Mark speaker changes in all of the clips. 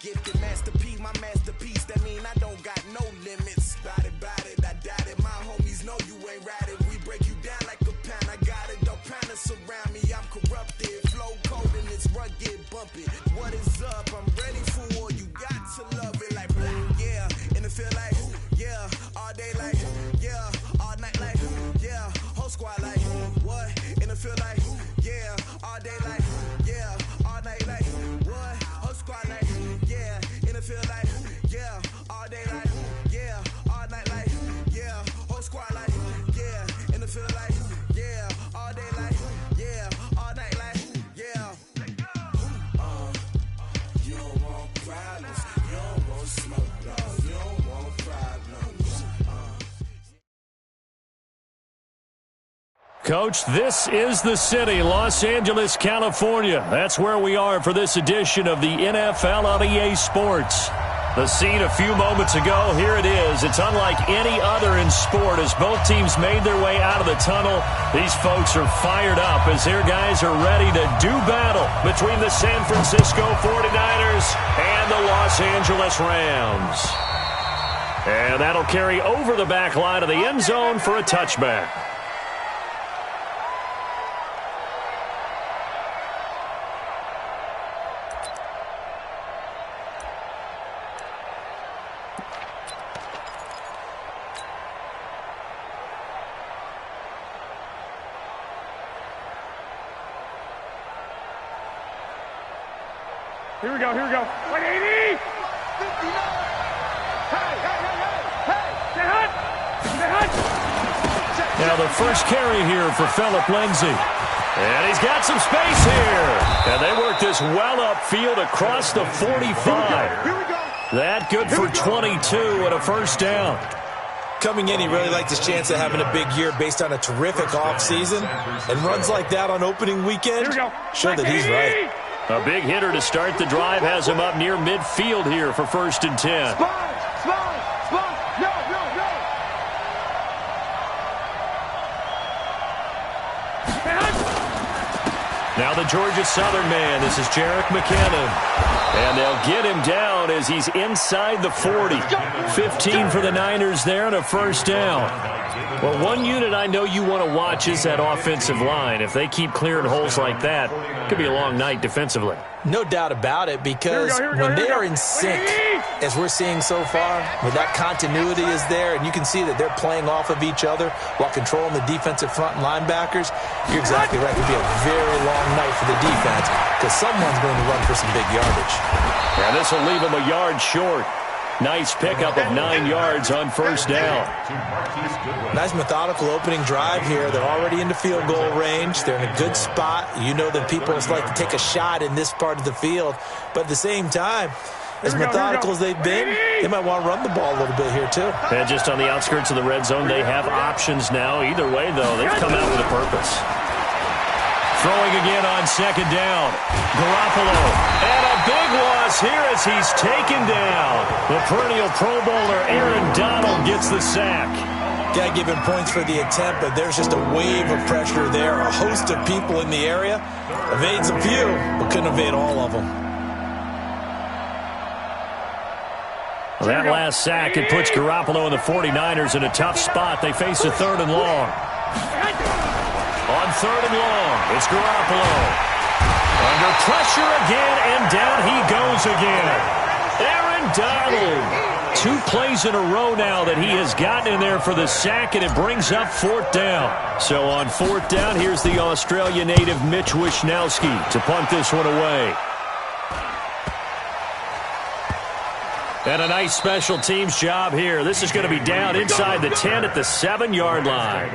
Speaker 1: gifted. Master P, my masterpiece. That mean I don't got no limits. Bout it, I doubt it. My homies know you ain't ratted. We break you down like a pound. I got it, don't pound us around me. I'm corrupted. Flow cold and it's rugged, bumpy. What is up? I'm ready for war. You got to love it like blah, yeah. And it feel like, yeah. All day like, yeah. All night like, yeah. Whole squad like, what? And it feel like, yeah. All day like, yeah. All night like, what? Whole squad like, yeah. And it feel like, yeah. All day like, yeah. All night like, yeah. Whole squad like, yeah. And it feel like, yeah. All day like, yeah. All night like, yeah. You don't want problems. You don't want smoke, no. You don't want problems.
Speaker 2: Coach, this is the city, Los Angeles, California. That's where we are for this edition of the NFL on EA Sports. The scene a few moments ago, here it is. It's unlike any other in sport as both teams made their way out of the tunnel. These folks are fired up as their guys are ready to do battle between the San Francisco 49ers and the Los Angeles Rams. And that'll carry over the back line of the end zone for a touchback.
Speaker 3: Here we go. 180! 59! Hey!
Speaker 2: Now the first carry here for Phillip Lindsay. And he's got some space here. And they work this well upfield across the 45.
Speaker 3: Here we go.
Speaker 2: That good for 22 and a first down.
Speaker 4: Coming in, he really liked his chance of having a big year based on a terrific offseason. And runs like that on opening weekend show that he's right.
Speaker 2: A big hitter to start the drive has him up near midfield here for 1st and 10.
Speaker 3: Spot! No!
Speaker 2: Now the Georgia Southern man. This is Jerick McKinnon. And they'll get him down as he's inside the 40. 15 for the Niners there and a first down. Well, one unit I know you want to watch is that offensive line. If they keep clearing holes like that, it could be a long night defensively.
Speaker 4: No doubt about it, because when they are in sync, as we're seeing so far, when that continuity is there, and you can see that they're playing off of each other while controlling the defensive front and linebackers, you're exactly right. It could be a very long night for the defense because someone's going to run for some big yardage.
Speaker 2: And this will leave them a yard short. Nice pickup of 9 yards on first down.
Speaker 4: Nice methodical opening drive here. They're already into field goal range. They're in a good spot. You know that people like to take a shot in this part of the field. But at the same time, as methodical as they've been, they might want to run the ball a little bit here too.
Speaker 2: And just on the outskirts of the red zone, they have options now. Either way, though, they've come out with a purpose. Throwing again on second down. Garoppolo. And a big loss here as he's taken down. The perennial Pro Bowler Aaron Donald gets the sack.
Speaker 4: Got to give him points for the attempt, but there's just a wave of pressure there. A host of people in the area. Evades a few, but couldn't evade all of them.
Speaker 2: Well, that last sack, it puts Garoppolo and the 49ers in a tough spot. They face a 3rd and long. On 3rd and long, it's Garoppolo. Under pressure again, and down he goes again. Aaron Donald. 2 plays in a row now that he has gotten in there for the sack, and it brings up 4th down. So on 4th down, here's the Australia native Mitch Wishnowsky to punt this one away. And a nice special teams job here. This is going to be down inside the 10 at the 7-yard line.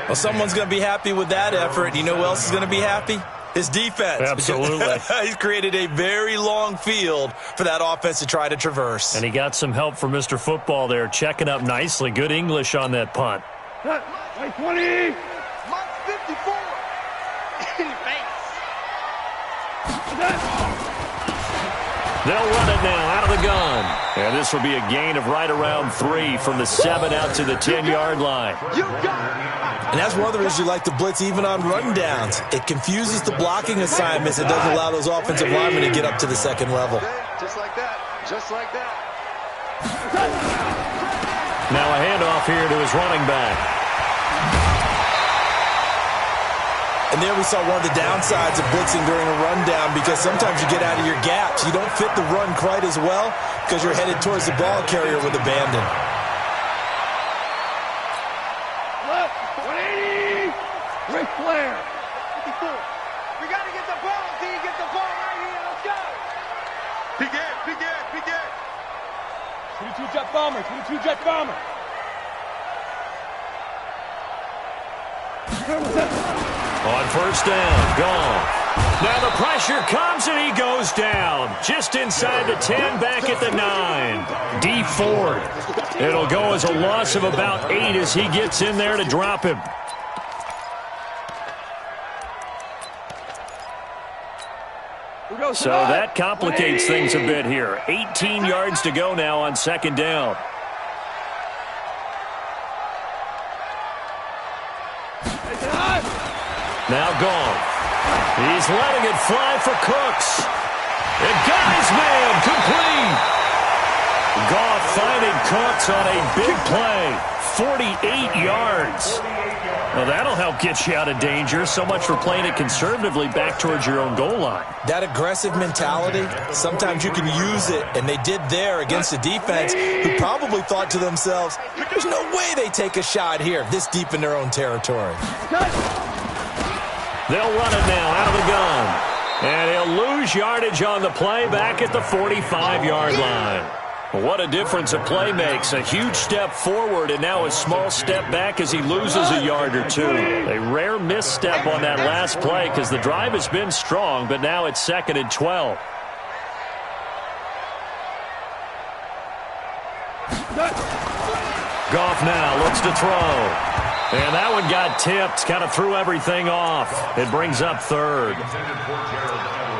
Speaker 4: Well, someone's going to be happy with that effort. You know who else is going to be happy? His defense.
Speaker 2: Absolutely.
Speaker 4: He's created a very long field for that offense to try to traverse.
Speaker 2: And he got some help from Mr. Football there, checking up nicely. Good English on that punt.
Speaker 3: 20.
Speaker 1: Mike 54.
Speaker 2: They'll run it now out of the gun. And this will be a gain of right around 3 from the 7 out to the 10-yard line.
Speaker 4: And that's one of the reasons you like to blitz even on run downs. It confuses the blocking assignments. It doesn't allow those offensive linemen to get up to the second level.
Speaker 3: Just like that. Just like that.
Speaker 2: Now a handoff here to his running back.
Speaker 4: And there we saw one of the downsides of blitzing during a rundown, because sometimes you get out of your gaps. You don't fit the run quite as well because you're headed towards the ball carrier with abandon.
Speaker 3: Left, 180. Ric Flair. 54. We got to get the ball, D. Get the ball right here. Let's go. Big Ed, Big Ed, Big Ed. 22 jet bomber, 22 jet bomber.
Speaker 2: On first down, gone. Now the pressure comes and he goes down. Just inside the 10, back at the 9. D Ford. It'll go as a loss of about 8 as he gets in there to drop him. So that complicates things a bit here. 18 yards to go now on second down. Now gone. He's letting it fly for Cooks. And got his man complete. Goff finding Cooks on a big play. 48 yards. Well, that'll help get you out of danger. So much for playing it conservatively back towards your own goal line.
Speaker 4: That aggressive mentality, sometimes you can use it, and they did there against a defense who probably thought to themselves, there's no way they take a shot here this deep in their own territory.
Speaker 2: They'll run it now out of the gun. And he'll lose yardage on the play back at the 45-yard line. What a difference a play makes. A huge step forward and now a small step back as he loses a yard or two. A rare misstep on that last play because the drive has been strong, but now it's 2nd and 12. Goff now looks to throw. And that one got tipped, kind of threw everything off. It brings up 3rd.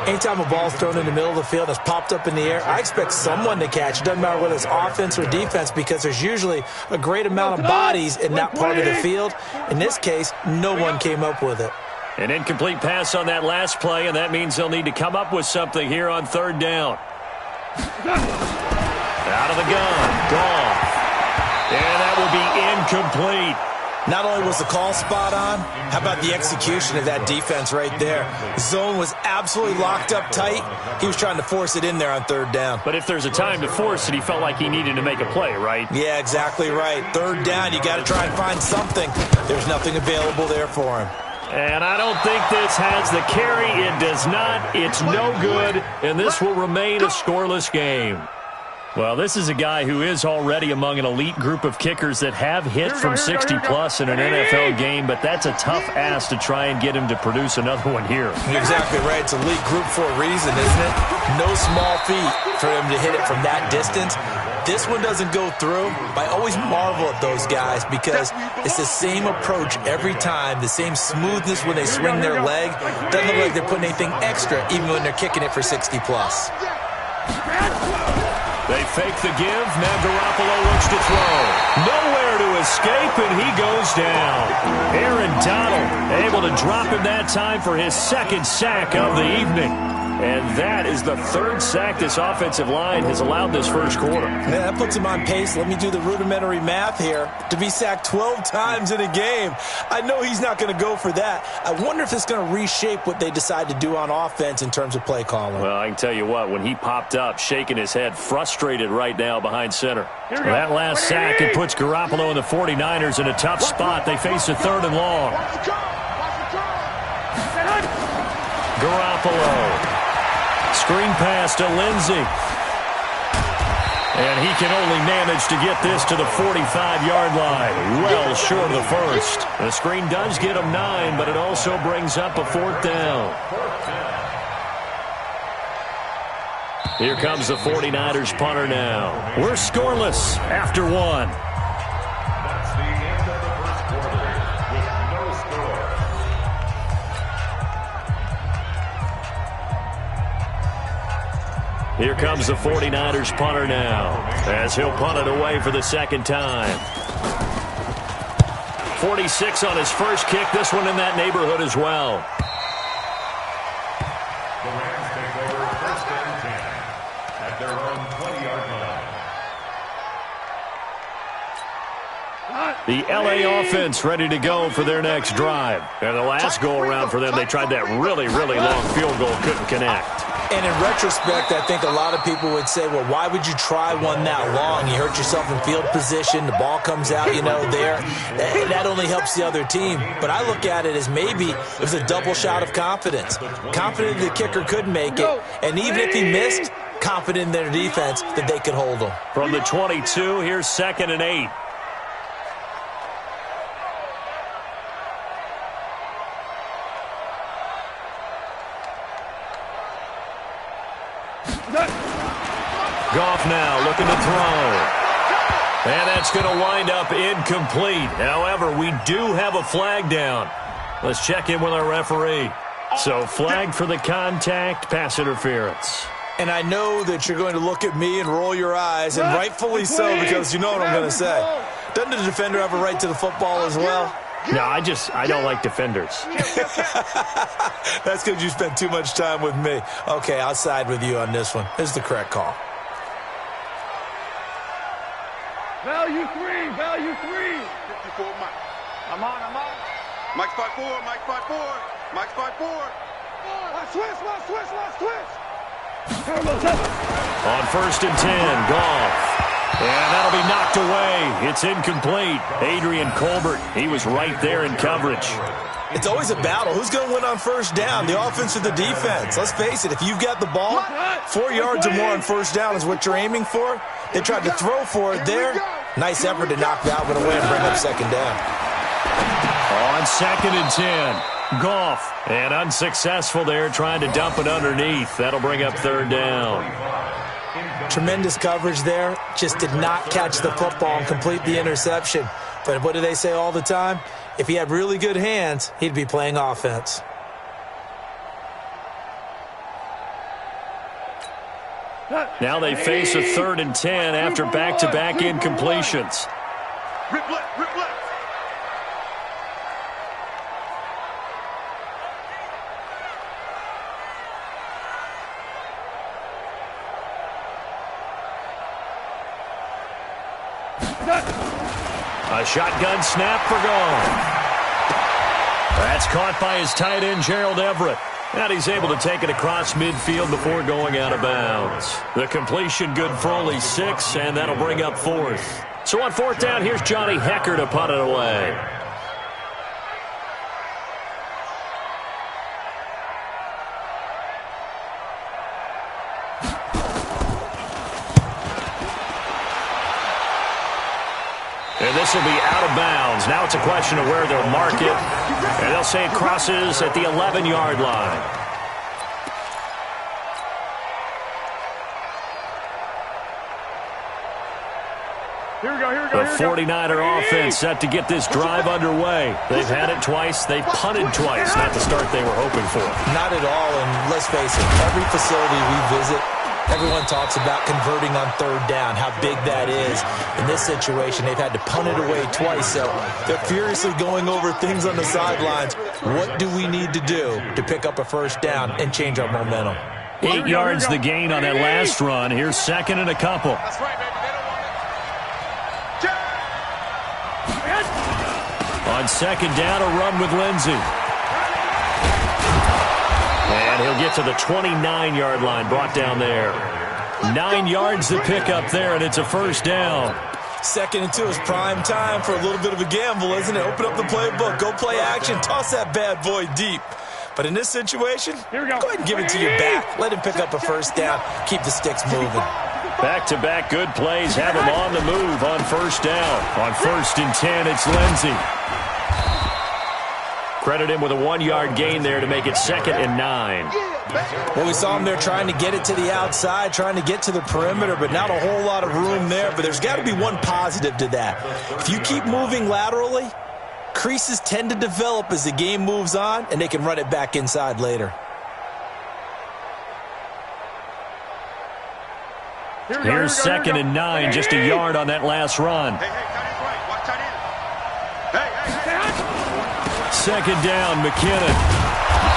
Speaker 4: Anytime a ball's thrown in the middle of the field that's popped up in the air, I expect someone to catch. It doesn't matter whether it's offense or defense, because there's usually a great amount of bodies in that part of the field. In this case, no one came up with it.
Speaker 2: An incomplete pass on that last play, and that means they'll need to come up with something here on 3rd down. Out of the gun, Goff. And that will be incomplete.
Speaker 4: Not only was the call spot on, how about the execution of that defense right there? Zone was absolutely locked up tight. He was trying to force it in there on 3rd down.
Speaker 2: But if there's a time to force it, he felt like he needed to make a play, right?
Speaker 4: Yeah, exactly right. 3rd down, you got to try and find something. There's nothing available there for him.
Speaker 2: And I don't think this has the carry. It does not. It's no good, and this will remain a scoreless game. Well, this is a guy who is already among an elite group of kickers that have hit from 60-plus in an NFL game, but that's a tough ask to try and get him to produce another one here.
Speaker 4: You're exactly right. It's a elite group for a reason, isn't it? No small feat for him to hit it from that distance. This one doesn't go through. I always marvel at those guys because it's the same approach every time, the same smoothness when they swing their leg. Doesn't look like they're putting anything extra even when they're kicking it for 60-plus.
Speaker 2: They fake the give. Now Garoppolo looks to throw. Nowhere to escape, and he goes down. Aaron Donald able to drop him that time for his 2nd sack of the evening. And that is the 3rd sack this offensive line has allowed this first quarter.
Speaker 4: Yeah, that puts him on pace. Let me do the rudimentary math here. To be sacked 12 times in a game, I know he's not going to go for that. I wonder if it's going to reshape what they decide to do on offense in terms of play calling.
Speaker 2: Well, I can tell you what, when he popped up, shaking his head, frustrated right now behind center. That last sack, it puts Garoppolo and the 49ers in a tough spot. They face a 3rd and long. Garoppolo. Screen pass to Lindsey. And he can only manage to get this to the 45-yard line. Well short of the first. The screen does get him 9, but it also brings up a 4th down. Here comes the 49ers punter now. We're scoreless after 1. Here comes the 49ers punter now, as he'll punt it away for the 2nd time. 46 on his first kick, this one in that neighborhood as well.
Speaker 5: The Rams take over 1st and 10 at
Speaker 2: The LA offense ready to go for their next drive. And the last go-around for them, they tried that really, really long field goal, couldn't connect.
Speaker 4: And in retrospect, I think a lot of people would say, well, why would you try one that long? You hurt yourself in field position. The ball comes out, there. That only helps the other team. But I look at it as maybe it was a double shot of confidence. Confident the kicker could make it. And even if he missed, confident in their defense that they could hold him.
Speaker 2: From the 22, here's 2nd and 8. Goff now looking to throw. And that's going to wind up incomplete. However, we do have a flag down. Let's check in with our referee. So flag for the contact, pass interference.
Speaker 4: And I know that you're going to look at me and roll your eyes, and rightfully so, because you know what I'm going to say. Doesn't the defender have a right to the football as well?
Speaker 2: No, I don't like defenders.
Speaker 4: That's because you spent too much time with me. Okay, I'll side with you on this one. This is the correct call.
Speaker 3: Value 3, value 3.
Speaker 5: 54, Mike.
Speaker 3: I'm on.
Speaker 5: Mike's 5-4, Mike's 5-4, Mike's 5-4.
Speaker 3: Let's switch.
Speaker 2: On 1st and 10, Goff. And that'll be knocked away. It's incomplete. Adrian Colbert, he was right there in coverage.
Speaker 4: It's always a battle. Who's going to win on 1st down, the offense or the defense? Let's face it, if you've got the ball, 4 yards or more on 1st down is what you're aiming for. They tried to throw for it there. Nice effort to knock that one away and bring up 2nd down.
Speaker 2: On 2nd and 10, Goff. And unsuccessful there, trying to dump it underneath. That'll bring up 3rd down.
Speaker 4: Tremendous coverage there. Just did not catch the football and complete the interception. But what do they say all the time? If he had really good hands, he'd be playing offense.
Speaker 2: Now they face a 3rd and 10 after back-to-back incompletions.
Speaker 5: Rip left.
Speaker 2: A shotgun snap for Goff. That's caught by his tight end, Gerald Everett. And he's able to take it across midfield before going out of bounds. The completion good for only 6, and that'll bring up 4th. So on 4th down, here's Johnny Hecker to punt it away. And this will be out of bounds. Now it's a question of where they'll mark it. And they'll say it crosses at the 11-yard line.
Speaker 3: Here we go.
Speaker 2: The 49er offense set to get this drive underway. They've had it twice. They've punted twice. Not the start they were hoping for.
Speaker 4: Not at all, and let's face it, every facility we visit, everyone talks about converting on 3rd down, how big that is. In this situation, they've had to punt it away twice, so they're furiously going over things on the sidelines. What do we need to do to pick up a 1st down and change our momentum?
Speaker 2: 8 yards the gain on that last run. Here's 2nd and a couple.
Speaker 5: That's right, baby. They don't want it.
Speaker 2: On 2nd down, a run with Lindsey. And he'll get to the 29-yard line, brought down there. 9 yards to pick up there, and it's a 1st down.
Speaker 4: 2nd and 2 is prime time for a little bit of a gamble, isn't it? Open up the playbook, go play action, toss that bad boy deep. But in this situation, go ahead and give it to your back. Let him pick up a 1st down, keep the sticks moving.
Speaker 2: Back-to-back good plays have him on the move on 1st down. On 1st and 10, it's Lindsey. Credit him with a 1-yard gain there to make it 2nd and 9.
Speaker 4: Well, we saw him there trying to get it to the outside, trying to get to the perimeter, but not a whole lot of room there. But there's got to be one positive to that. If you keep moving laterally, creases tend to develop as the game moves on, and they can run it back inside later.
Speaker 2: Here's 2nd and 9, just a yard on that last run.
Speaker 5: Hey, tight end's right. Watch tight end. Hey.
Speaker 2: 2nd down, McKinnon.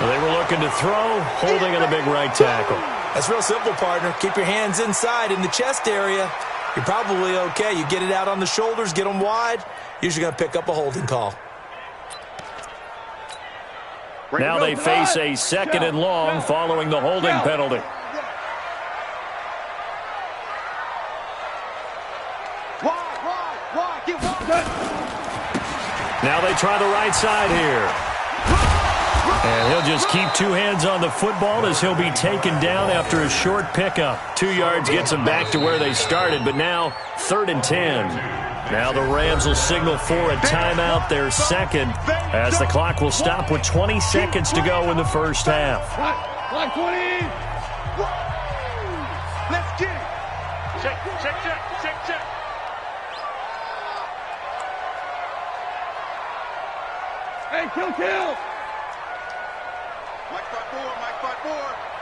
Speaker 2: Well, they were looking to throw, holding on the big right tackle.
Speaker 4: That's real simple, partner. Keep your hands inside in the chest area. You're probably okay. You get it out on the shoulders, get them wide. Usually going to pick up a holding call.
Speaker 2: Now they face a 2nd and long following the holding penalty. Now they try the right side here. And he'll just keep 2 hands on the football as he'll be taken down after a short pickup. 2 yards gets them back to where they started, but now 3rd and 10. Now the Rams will signal for a timeout, their 2nd, as the clock will stop with 20 seconds to go in the first half.
Speaker 3: Clock 20. Let's get it. Check. Hey, kill.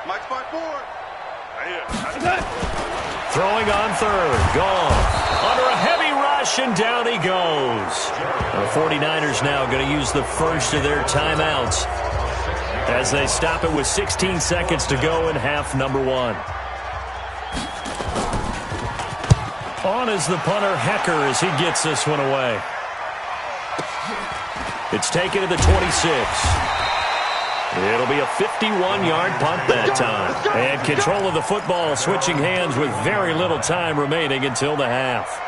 Speaker 5: Mike spot 4.
Speaker 2: Throwing on 3rd, gone. Under a heavy rush, and down he goes. The 49ers now going to use the first of their timeouts as they stop it with 16 seconds to go in half number 1. On is the punter, Hecker, as he gets this one away. It's taken to the 26. It'll be a 51-yard punt that time. And control of the football switching hands with very little time remaining until the half.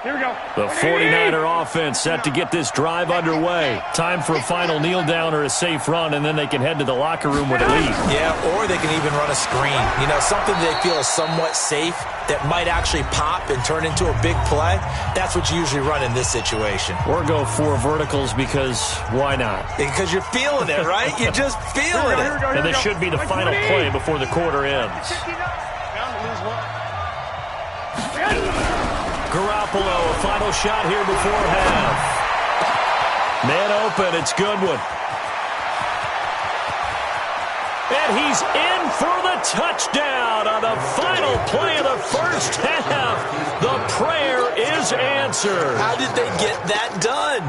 Speaker 3: Here we go.
Speaker 2: The 49er offense set to get this drive underway. Time for a final kneel down or a safe run, and then they can head to the locker room with a lead.
Speaker 4: Yeah, or they can even run a screen. You know, something they feel is somewhat safe that might actually pop and turn into a big play. That's what you usually run in this situation.
Speaker 2: Or go 4 verticals because why not?
Speaker 4: Because you're feeling it, right? You're just feeling it.
Speaker 2: And this should be the final play before the quarter ends. Garoppolo, a final shot here before half. Man open, it's Goodwin. And he's in for the touchdown on the final play of the first half. The prayer is answered.
Speaker 4: How did they get that done?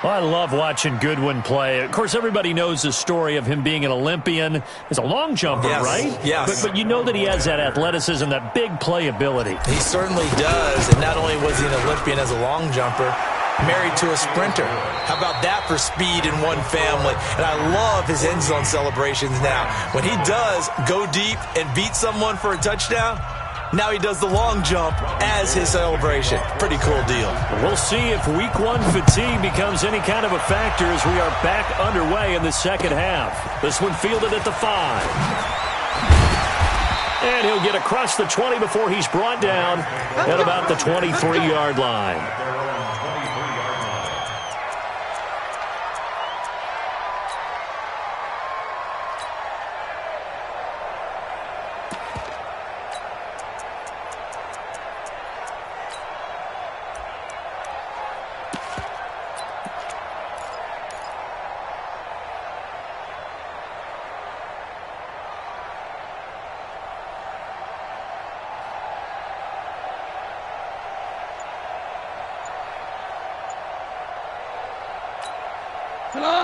Speaker 2: Well, I love watching Goodwin play. Of course, everybody knows the story of him being an Olympian. He's a long jumper,
Speaker 4: yes,
Speaker 2: right?
Speaker 4: Yes.
Speaker 2: But you know that he has that athleticism, that big playability.
Speaker 4: He certainly does. And not only was he an Olympian as a long jumper, married to a sprinter. How about that for speed in one family? And I love his end zone celebrations now. When he does go deep and beat someone for a touchdown, now he does the long jump as his celebration. Pretty cool deal.
Speaker 2: We'll see if week 1 fatigue becomes any kind of a factor as we are back underway in the second half. This one fielded at the 5. And he'll get across the 20 before he's brought down at about the 23-yard line.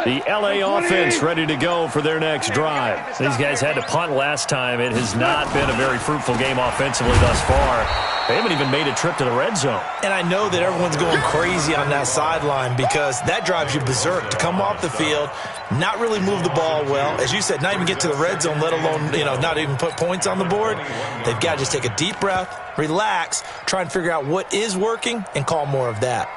Speaker 2: The L.A. offense ready to go for their next drive. These guys had to punt last time. It has not been a very fruitful game offensively thus far. They haven't even made a trip to the red zone.
Speaker 4: And I know that everyone's going crazy on that sideline because that drives you berserk to come off the field, not really move the ball well. As you said, not even get to the red zone, let alone, not even put points on the board. They've got to just take a deep breath, relax, try and figure out what is working, and call more of that.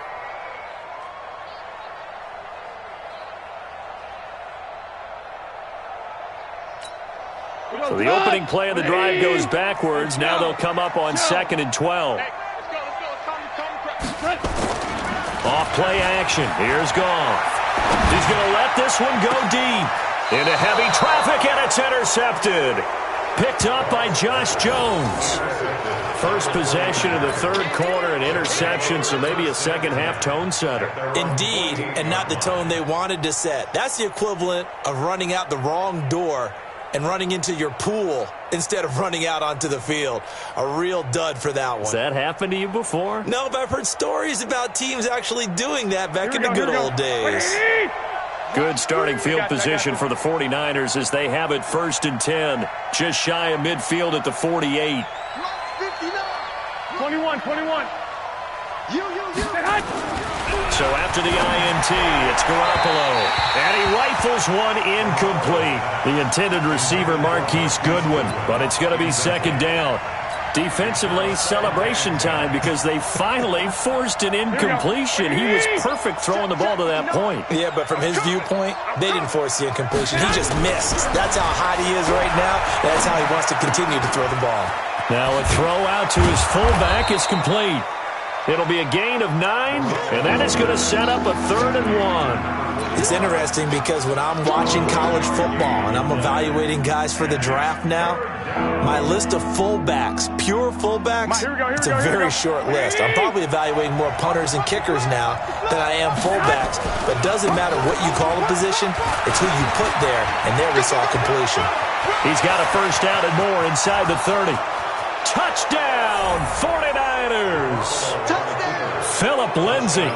Speaker 2: So the opening play of the drive goes backwards. Now they'll come up on 2nd and 12. Off play action. Here's Goff. He's going to let this one go deep. Into heavy traffic, and it's intercepted. Picked up by Josh Jones. First possession of the third quarter, an interception, so maybe a second half tone setter.
Speaker 4: Indeed, and not the tone they wanted to set. That's the equivalent of running out the wrong door and running into your pool instead of running out onto the field. A real dud for that one.
Speaker 2: Has that happened to you before?
Speaker 4: No, but I've heard stories about teams actually doing that back in the good old days.
Speaker 2: Good starting field position for the 49ers as they have it 1st and 10. Just shy of midfield at the 48.
Speaker 3: 21.
Speaker 2: So after the INT, it's Garoppolo. And he rifles one incomplete. The intended receiver, Marquise Goodwin. But it's going to be 2nd down. Defensively, celebration time because they finally forced an incompletion. He was perfect throwing the ball to that point.
Speaker 4: Yeah, but from his viewpoint, they didn't force the incompletion. He just missed. That's how hot he is right now. That's how he wants to continue to throw the ball.
Speaker 2: Now a throw out to his fullback is complete. It'll be a gain of 9, and that is going to set up a 3rd and 1.
Speaker 4: It's interesting because when I'm watching college football and I'm evaluating guys for the draft now, my list of fullbacks, pure fullbacks, it's a very short list. I'm probably evaluating more punters and kickers now than I am fullbacks, but it doesn't matter what you call a position, it's who you put there, and there we saw completion.
Speaker 2: He's got a 1st down and more inside the 30. Touchdown, 49ers! Phillip Lindsay,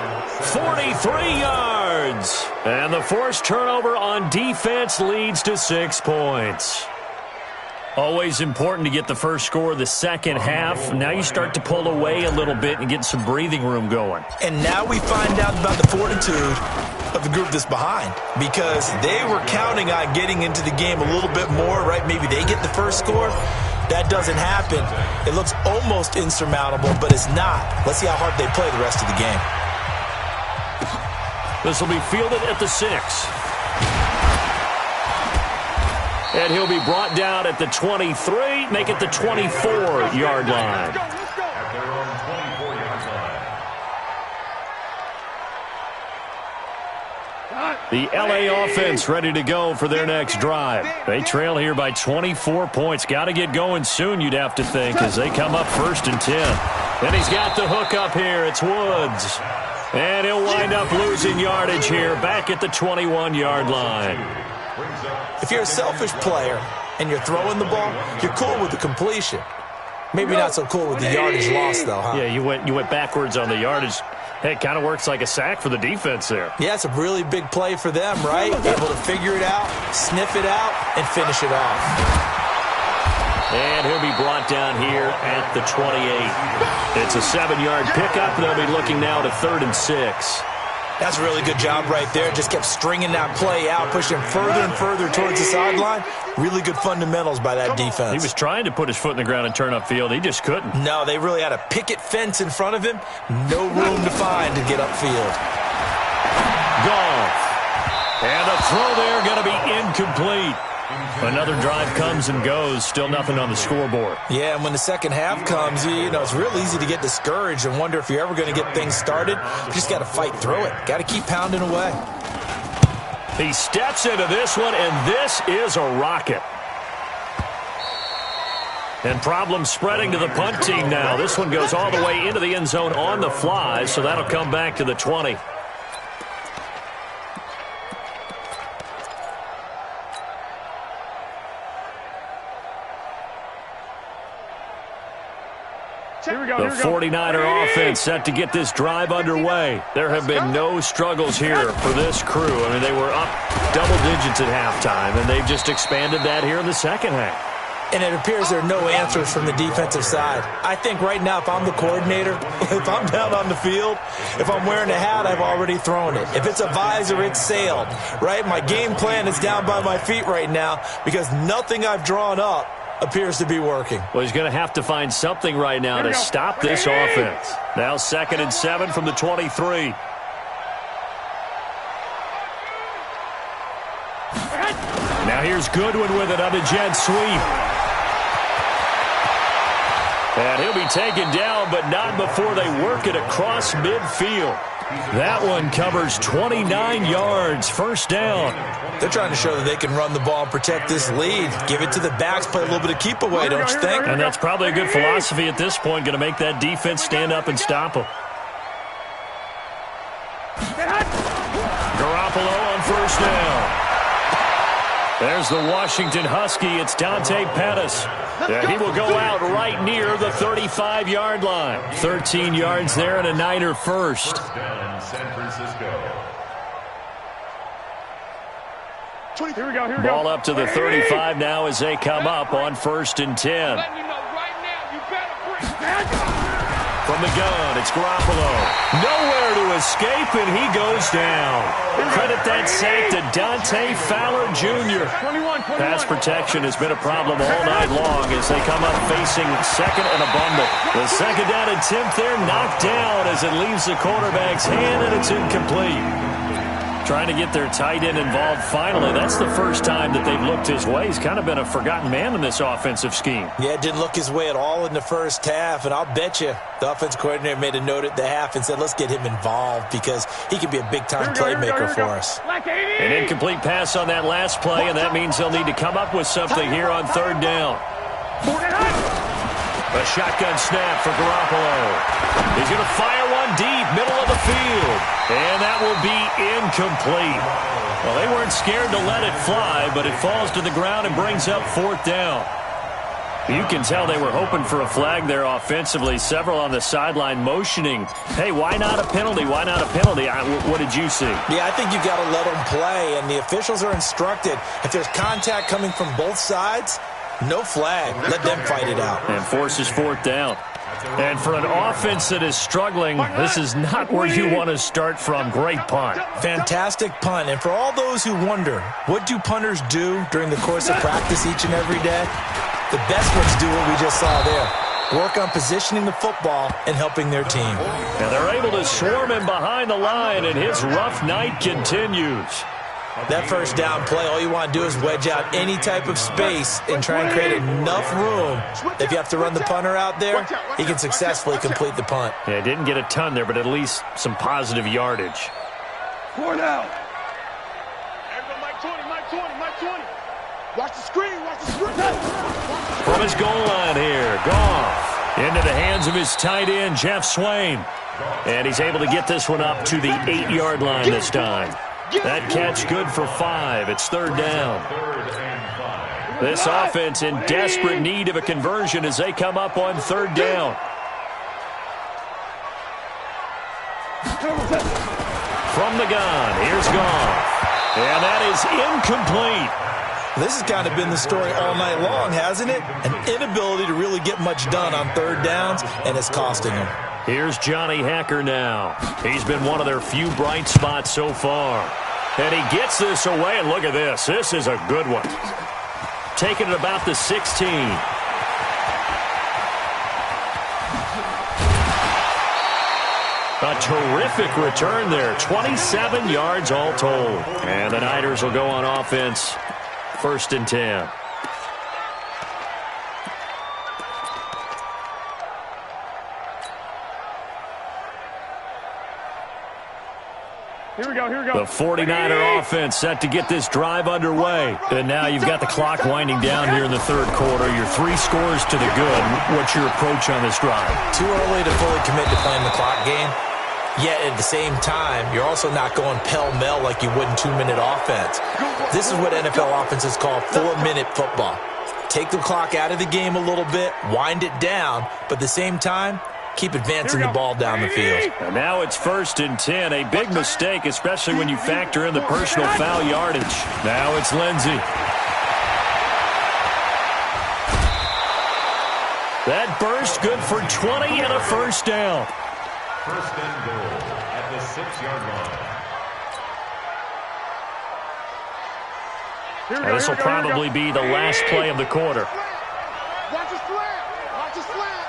Speaker 2: 43 yards. And the forced turnover on defense leads to 6 points. Always important to get the first score of the second half. Now you start to pull away a little bit and get some breathing room going.
Speaker 4: And now we find out about the fortitude of the group that's behind, because they were counting on getting into the game a little bit more, right? Maybe they get the first score. That doesn't happen. It looks almost insurmountable, but it's not. Let's see how hard they play the rest of the game.
Speaker 2: This will be fielded at the 6. And he'll be brought down at the 23, make it the 24-yard line.
Speaker 6: At their own 24-yard line.
Speaker 2: The LA offense ready to go for their next drive. They trail here by 24 points. Got to get going soon, you'd have to think, as they come up 1st and 10. And he's got the hook up here. It's Woods. And he'll wind up losing yardage here back at the 21-yard line.
Speaker 4: If you're a selfish player and you're throwing the ball, you're cool with the completion. Maybe not so cool with the yardage loss, though, huh?
Speaker 2: Yeah, you went backwards on the yardage. Hey, it kind of works like a sack for the defense there.
Speaker 4: Yeah, it's a really big play for them, right? Able to figure it out, sniff it out, and finish it off.
Speaker 2: And he'll be brought down here at the 28. It's a 7-yard pickup. They'll be looking now to 3rd and 6.
Speaker 4: That's a really good job right there. Just kept stringing that play out, pushing further and further towards the sideline. Really good fundamentals by that defense.
Speaker 2: He was trying to put his foot in the ground and turn upfield. He just couldn't.
Speaker 4: No, they really had a picket fence in front of him. No room to find to get upfield.
Speaker 2: Goff. And the throw there going to be incomplete. Another drive comes and goes. Still nothing on the scoreboard.
Speaker 4: Yeah, and when the second half comes, you know, it's real easy to get discouraged and wonder if you're ever going to get things started. You just got to fight through it. Got to keep pounding away.
Speaker 2: He steps into this one, and this is a rocket. And problems spreading to the punt team now. This one goes all the way into the end zone on the fly, so that'll come back to the 20. The 49er offense set to get this drive underway. There have been no struggles here for this crew. I mean, they were up double digits at halftime, and they've just expanded that here in the second half.
Speaker 4: And it appears there are no answers from the defensive side. I think right now, if I'm the coordinator, if I'm down on the field, if I'm wearing a hat, I've already thrown it. If it's a visor, it's sailed, right? My game plan is down by my feet right now because nothing I've drawn up appears to be working.
Speaker 2: Well, he's going to have to find something right now to stop this offense. Now 2nd and 7 from the 23. Now here's Goodwin with it on the jet sweep. And he'll be taken down, but not before they work it across midfield. That one covers 29 yards, 1st down.
Speaker 4: They're trying to show that they can run the ball and protect this lead. Give it to the backs, play a little bit of keep away, don't you think?
Speaker 2: And that's probably a good philosophy at this point, going to make that defense stand up and stop them. Garoppolo on 1st down. There's the Washington Husky. It's Dante Pettis. He will go out right near the 35-yard line. 13 yards there and a Niner first.
Speaker 6: First down, San Francisco.
Speaker 3: Here we go.
Speaker 2: Ball up to the 35 now as they come up on 1st and 10. From the gun, it's Garoppolo. Nowhere to escape, and he goes down. Credit that sack to Dante Fowler Jr. Pass protection has been a problem all night long as they come up facing second and a bundle. The second down attempt there knocked down as it leaves the quarterback's hand, and it's incomplete. Trying to get their tight end involved finally. That's the first time that they've looked his way. He's kind of been a forgotten man in this offensive scheme.
Speaker 4: Yeah, didn't look his way at all in the first half, and I'll bet you the offense coordinator made a note at the half and said, let's get him involved because he could be a big-time playmaker for us.
Speaker 2: An incomplete pass on that last play, and that means they'll need to come up with something here on 3rd down. A shotgun snap for Garoppolo. He's going to fire one deep, middle of the field. And that will be incomplete. Well, they weren't scared to let it fly, but it falls to the ground and brings up 4th down. You can tell they were hoping for a flag there offensively. Several on the sideline motioning. Hey, why not a penalty? Why not a penalty? What did you see?
Speaker 4: Yeah, I think you've got to let them play, and the officials are instructed. If there's contact coming from both sides, no flag. Let them fight it out.
Speaker 2: And forces 4th down. And for an offense that is struggling, this is not where you want to start from. Great punt.
Speaker 4: Fantastic punt. And for all those who wonder, what do punters do during the course of practice each and every day? The best ones do what we just saw there. Work on positioning the football and helping their team.
Speaker 2: And they're able to swarm him behind the line, and his rough night continues.
Speaker 4: That first down play, all you want to do is wedge out any type of space and try and create enough room. If you have to run the punter out there, he can successfully complete the punt.
Speaker 2: Yeah, didn't get a ton there, but at least some positive yardage.
Speaker 3: 4 down. Mike 20. Watch the screen.
Speaker 2: From his goal line here, Goff into the hands of his tight end, Jeff Swain. And he's able to get this one up to the 8-yard line this time. That catch good for 5. It's 3rd down. This offense in desperate need of a conversion as they come up on 3rd down. From the gun, here's Goff. And that is incomplete.
Speaker 4: This has kind of been the story all night long, hasn't it? An inability to really get much done on 3rd downs, and it's costing them.
Speaker 2: Here's Johnny Hacker now. He's been one of their few bright spots so far. And he gets this away, and look at this. This is a good one. Taking it about the 16. A terrific return there. 27 yards all told. And the Niners will go on offense. 1st and 10.
Speaker 3: Here we go.
Speaker 2: The 49er offense set to get this drive underway. And now you've got the clock winding down here in the 3rd quarter. You're 3 scores to the good. What's your approach on this drive?
Speaker 4: Too early to fully commit to playing the clock game. Yet at the same time, you're also not going pell-mell like you would in 2-minute offense. This is what NFL offenses call 4-minute football. Take the clock out of the game a little bit, wind it down, but at the same time, keep advancing the ball down the field.
Speaker 2: And now it's 1st and 10. A big mistake, especially when you factor in the personal foul yardage. Now it's Lindsey. That burst good for 20 and a 1st down.
Speaker 6: 1st and goal at the 6-yard line.
Speaker 2: And this will probably be the last play of the quarter.
Speaker 3: Watch the slant.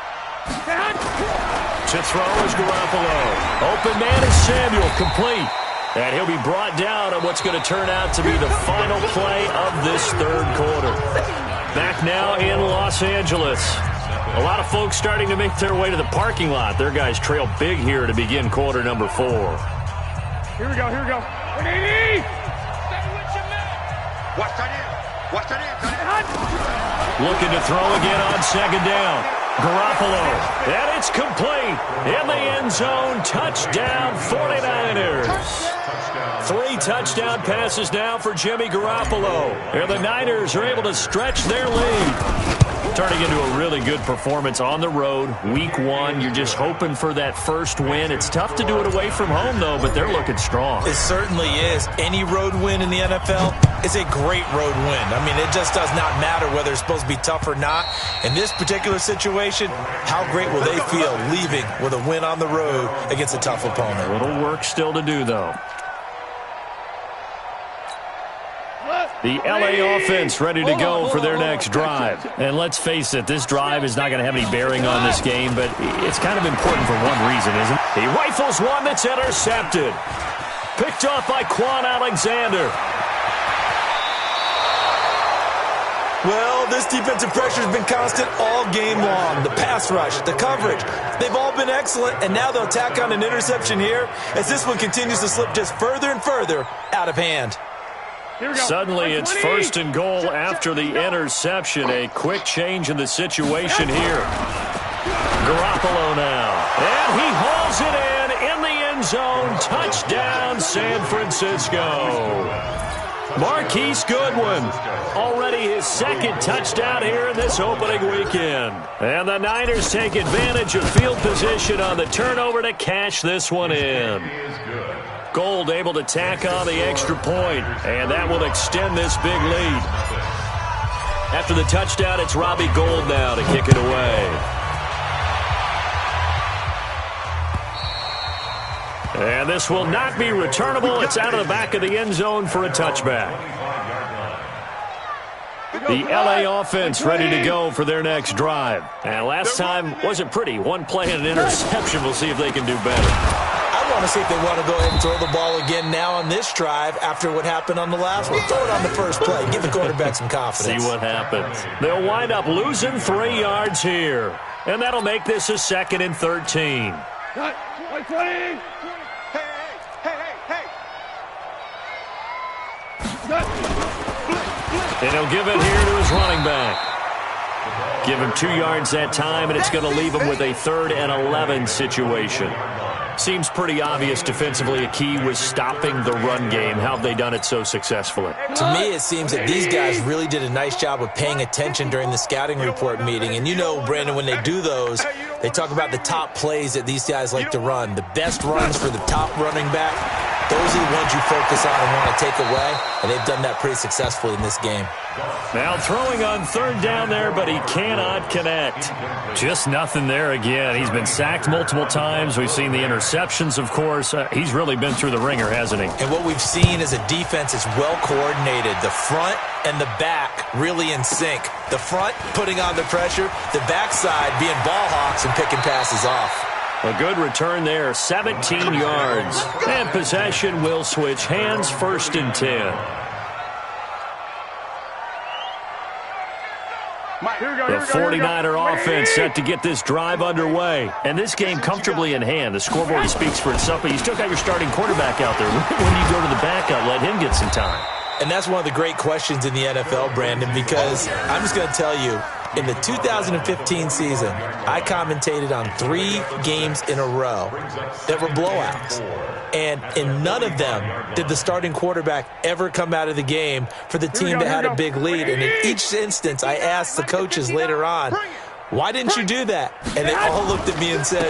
Speaker 2: To throw is Garoppolo. Open man is Samuel, complete. And he'll be brought down on what's going to turn out to be the final play of this 3rd quarter. Back now in Los Angeles. A lot of folks starting to make their way to the parking lot. Their guys trail big here to begin quarter number 4.
Speaker 3: Here we go. 180.
Speaker 5: Watch that in.
Speaker 2: Looking to throw again on 2nd down. Garoppolo. And it's complete. In the end zone. Touchdown 49ers. 3 touchdown passes now for Jimmy Garoppolo. And the Niners are able to stretch their lead. Turning into a really good performance on the road. Week 1, you're just hoping for that first win. It's tough to do it away from home, though, but they're looking strong.
Speaker 4: It certainly is. Any road win in the NFL is a great road win. I mean, it just does not matter whether it's supposed to be tough or not. In this particular situation, how great will they feel leaving with a win on the road against a tough opponent?
Speaker 2: A little work still to do, though. The LA offense ready to go for their next drive. And let's face it, this drive is not going to have any bearing on this game, but it's kind of important for one reason, isn't it? He rifles one that's intercepted. Picked off by Quan Alexander.
Speaker 4: Well, this defensive pressure has been constant all game long. The pass rush, the coverage, they've all been excellent, and now they'll tack on an interception here as this one continues to slip just further and further out of hand.
Speaker 2: Suddenly it's 1st and goal after the interception. A quick change in the situation here. Garoppolo now. And he hauls it in the end zone. Touchdown, San Francisco. Marquise Goodwin, already his 2nd touchdown here in this opening weekend. And the Niners take advantage of field position on the turnover to cash this one in. Gold able to tack on the extra point, and that will extend this big lead. After the touchdown, it's Robbie Gould now to kick it away. And this will not be returnable. It's out of the back of the end zone for a touchback. The LA offense ready to go for their next drive. And last time wasn't pretty. One play and an interception. We'll see if they can do better.
Speaker 4: I want to see if they want to go ahead and throw the ball again now on this drive after what happened on the last one. Throw it on the first play. Give the quarterback some confidence.
Speaker 2: See what happens. They'll wind up losing 3 yards here. And that'll make this a 2nd and 13.
Speaker 3: Cut. 20. Hey.
Speaker 2: And he'll give it here to his running back. Give him 2 yards that time, and it's going to leave him with a 3rd and 11 situation. Seems pretty obvious defensively a key was stopping the run game. How have they done it so successfully?
Speaker 4: To me, it seems that these guys really did a nice job of paying attention during the scouting report meeting. And you know, Brandon, when they do those, they talk about the top plays that these guys like to run. The best runs for the top running back, those are the ones you focus on and want to take away. And they've done that pretty successfully in this game.
Speaker 2: Now throwing on 3rd down there, but he cannot connect. Just nothing there again. He's been sacked multiple times. We've seen the interceptions, of course. He's really been through the ringer, hasn't he?
Speaker 4: And what we've seen is a defense that's well coordinated. The front and the back really in sync. The front putting on the pressure, the backside being ball hawks and picking passes off.
Speaker 2: A good return there, 17 yards. And possession will switch hands, 1st and 10. The 49er offense set to get this drive underway. And this game comfortably in hand. The scoreboard speaks for itself, but you still got your starting quarterback out there. When do you go to the backup? Let him get some time.
Speaker 4: And that's one of the great questions in the NFL, Brandon, because I'm just going to tell you, in the 2015 season, I commentated on 3 games in a row that were blowouts. And in none of them did the starting quarterback ever come out of the game for the team that had a big lead. And in each instance, I asked the coaches later on, why didn't you do that? And they all looked at me and said,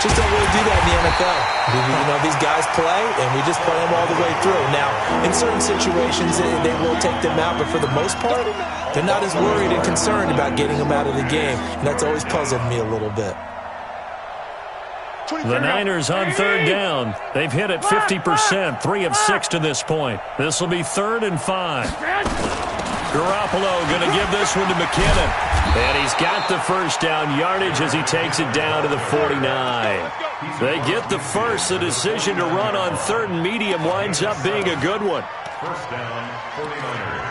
Speaker 4: just don't really do that in the NFL. You know, these guys play, and we just play them all the way through. Now, in certain situations, they will take them out, but for the most part, they're not as worried and concerned about getting them out of the game. And that's always puzzled me a little bit.
Speaker 2: The Niners on 3rd down. They've hit it 50%, 3 of 6 to this point. This will be 3rd and 5. Garoppolo going to give this one to McKinnon. And he's got the first down yardage as he takes it down to the 49. They get the first. The decision to run on 3rd and medium winds up being a good one.
Speaker 6: 1st down, 49ers.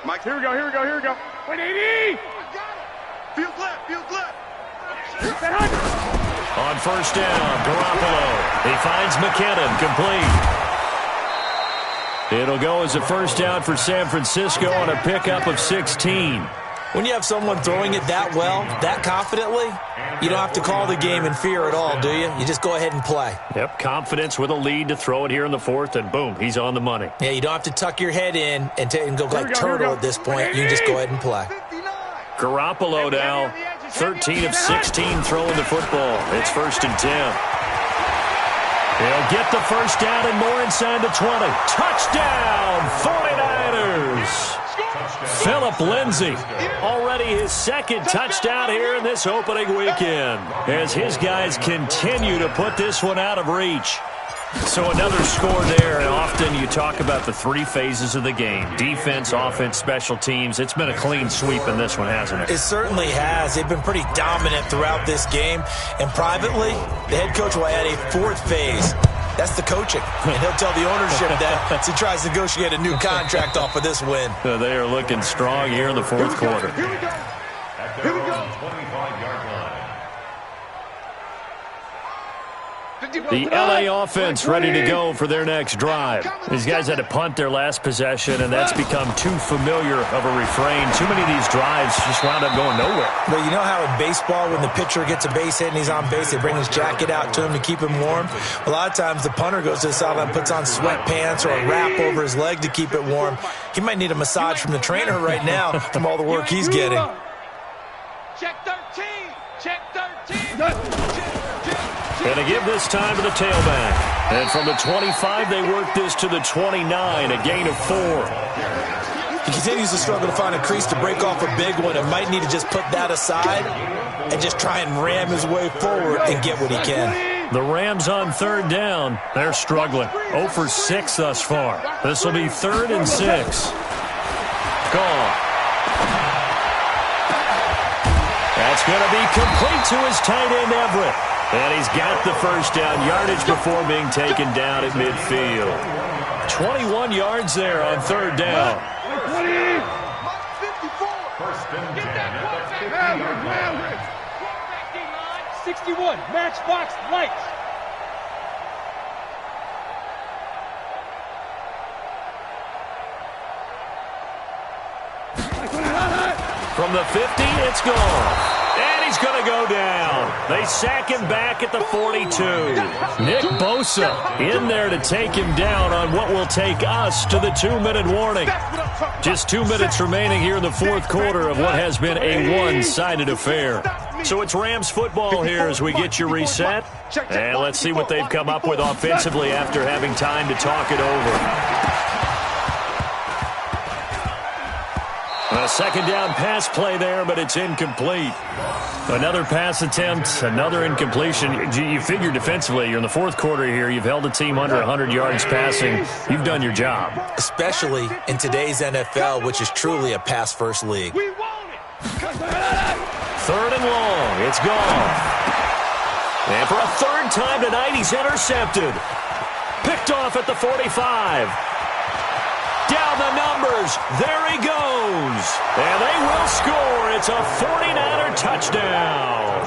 Speaker 3: Mike, here we go. 180!
Speaker 5: Field left.
Speaker 2: On 1st down, Garoppolo. He finds McKinnon, complete. It'll go as a 1st down for San Francisco on a pickup of 16.
Speaker 4: When you have someone throwing it that well, that confidently, you don't have to call the game in fear at all, do you? You just go ahead and play.
Speaker 2: Yep, confidence with a lead to throw it here in the fourth, and boom, he's on the money.
Speaker 4: Yeah, you don't have to tuck your head in and go like turtle at this point. You can just go ahead and play.
Speaker 2: Garoppolo now, 13 of 16 throwing the football. It's 1st and 10. He'll get the first down and more inside the 20. Touchdown, 49ers! Phillip Lindsay, already his second touchdown here in this opening weekend, as his guys continue to put this one out of reach. So another score there, and often you talk about the three phases of the game: defense, offense, special teams. It's been a clean sweep in this one, hasn't it?
Speaker 4: It certainly has. They've been pretty dominant throughout this game, and privately, the head coach will add a fourth phase. That's the coaching, and he'll tell the ownership that as he tries to negotiate a new contract off of this win.
Speaker 2: They are looking strong here in the fourth quarter.
Speaker 6: At their own 25-yard line.
Speaker 2: The LA offense ready to go for their next drive. These guys had to punt their last possession, and that's become too familiar of a refrain. Too many of these drives just wound up going nowhere.
Speaker 4: Well, you know how in baseball, when the pitcher gets a base hit and he's on base, they bring his jacket out to him to keep him warm? A lot of times the punter goes to the sideline and puts on sweatpants or a wrap over his leg to keep it warm. He might need a massage from the trainer right now from all the work he's getting.
Speaker 3: Check 13. Check 13.
Speaker 2: And to give this time to the tailback. And from the 25, they work this to the 29, a gain of 4.
Speaker 4: He continues to struggle to find a crease to break off a big one and might need to just put that aside and just try and ram his way forward and get what he can.
Speaker 2: The Rams on 3rd down. They're struggling. 0 for 6 thus far. This will be 3rd and 6. Gone. That's going to be complete to his tight end, Everett. And he's got the first down yardage before being taken down at midfield. 21 yards there on 3rd down.
Speaker 3: 61, matchbox lights.
Speaker 2: From the 50, it's gone. And he's going to go down. They sack him back at the 42. Nick Bosa in there to take him down on what will take us to the 2-minute warning. Just 2 minutes remaining here in the fourth quarter of what has been a one-sided affair. So it's Rams football here as we get you reset. And let's see what they've come up with offensively after having time to talk it over. A second down pass play there, but it's incomplete. Another pass attempt, another incompletion. You figure defensively, you're in the fourth quarter here. You've held a team under 100 yards passing. You've done your job.
Speaker 4: Especially in today's NFL, which is truly a pass-first league.
Speaker 2: 3rd and long. It's gone. And for a 3rd time tonight, he's intercepted. Picked off at the 45. Down the numbers. There he goes. And they will score. It's a 49er touchdown.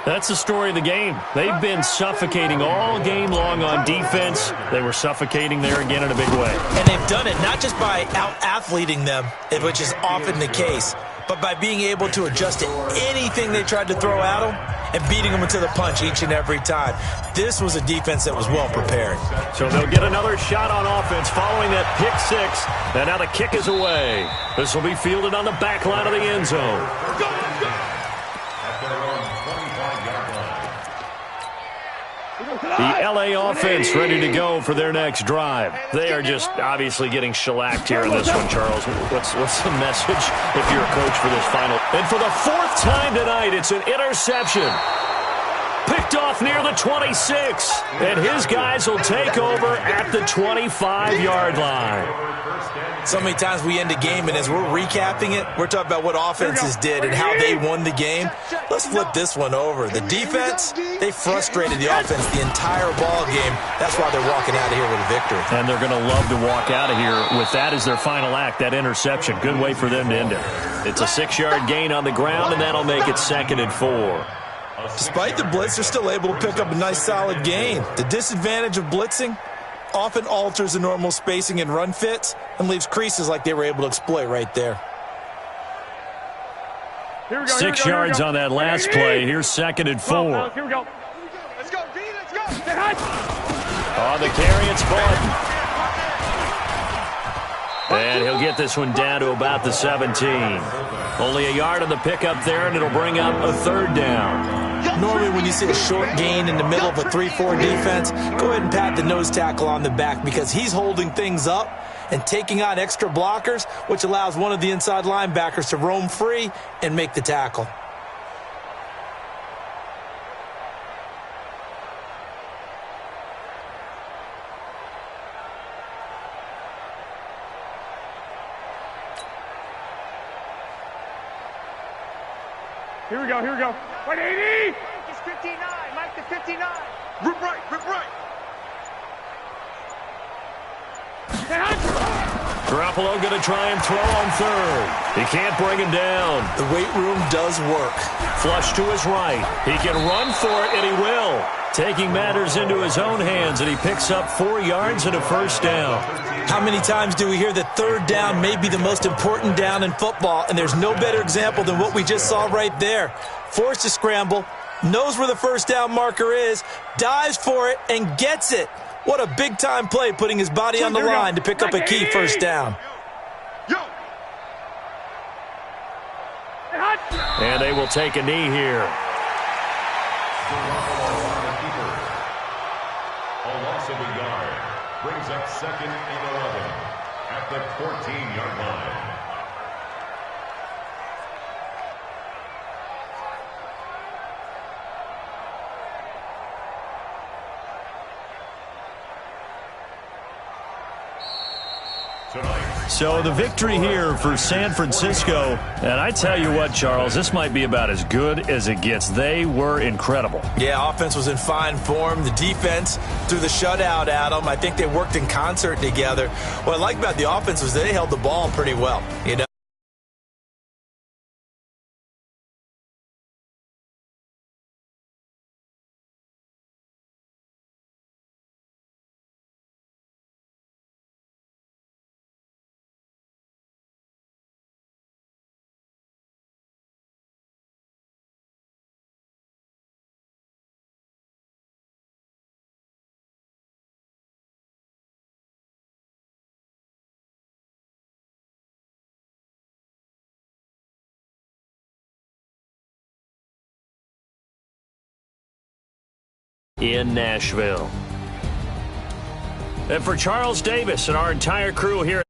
Speaker 2: That's the story of the game. They've been suffocating all game long on defense. They were suffocating there again in a big way.
Speaker 4: And they've done it not just by out-athleting them, which is often the case, but by being able to adjust to anything they tried to throw at them and beating them into the punch each and every time. This was a defense that was well prepared.
Speaker 2: So they'll get another shot on offense following that pick six. And now the kick is away. This will be fielded on the back line of the end zone. The LA offense ready to go for their next drive. They are just obviously getting shellacked here in this one, Charles. What's the message if you're a coach for this final? And for the 4th time tonight, it's an interception. Picked off near the 26. And his guys will take over at the 25-yard line.
Speaker 4: So many times we end a game, and as we're recapping it, we're talking about what offenses did and how they won the game. Let's flip this one over. The defense, they frustrated the offense the entire ball game. That's why they're walking out of here with a victory.
Speaker 2: And they're going to love to walk out of here with that as their final act, that interception. Good way for them to end it. It's a 6-yard gain on the ground, and that'll make it 2nd and 4.
Speaker 4: Despite the blitz, they're still able to pick up a nice solid gain. The disadvantage of blitzing, often alters the normal spacing and run fits and leaves creases like they were able to exploit right there.
Speaker 2: 6 yards on that last play. Here's 2nd and 4.
Speaker 3: Here we go. Let's go, D, let's go.
Speaker 2: On the carry, it's Borden. And he'll get this one down to about the 17. Only a yard on the pickup there, and it'll bring up a 3rd down.
Speaker 4: Normally when you see a short gain in the middle of a 3-4 defense, go ahead and pat the nose tackle on the back because he's holding things up and taking on extra blockers, which allows one of the inside linebackers to roam free and make the tackle.
Speaker 3: Here we go, here we go. 180! Mike is 59, Mike to 59. Rip right, rip right.
Speaker 2: Garoppolo going to try and throw on 3rd. He can't bring him down.
Speaker 4: The weight room does work.
Speaker 2: Flush to his right. He can run for it, and he will. Taking matters into his own hands, and he picks up 4 yards and a 1st down.
Speaker 4: How many times do we hear that 3rd down may be the most important down in football, and there's no better example than what we just saw right there. Forced to scramble, knows where the 1st down marker is, dives for it, and gets it. What a big-time play, putting his body on the line to pick up a key 1st down.
Speaker 2: And they will take a knee here.
Speaker 6: A loss of a yard brings up 2nd and 11 at the 14-yard line.
Speaker 2: So the victory here for San Francisco. And I tell you what, Charles, this might be about as good as it gets. They were incredible.
Speaker 4: Yeah, offense was in fine form. The defense threw the shutout at them. I think they worked in concert together. What I like about the offense was they held the ball pretty well, you know.
Speaker 2: In Nashville. And for Charles Davis and our entire crew here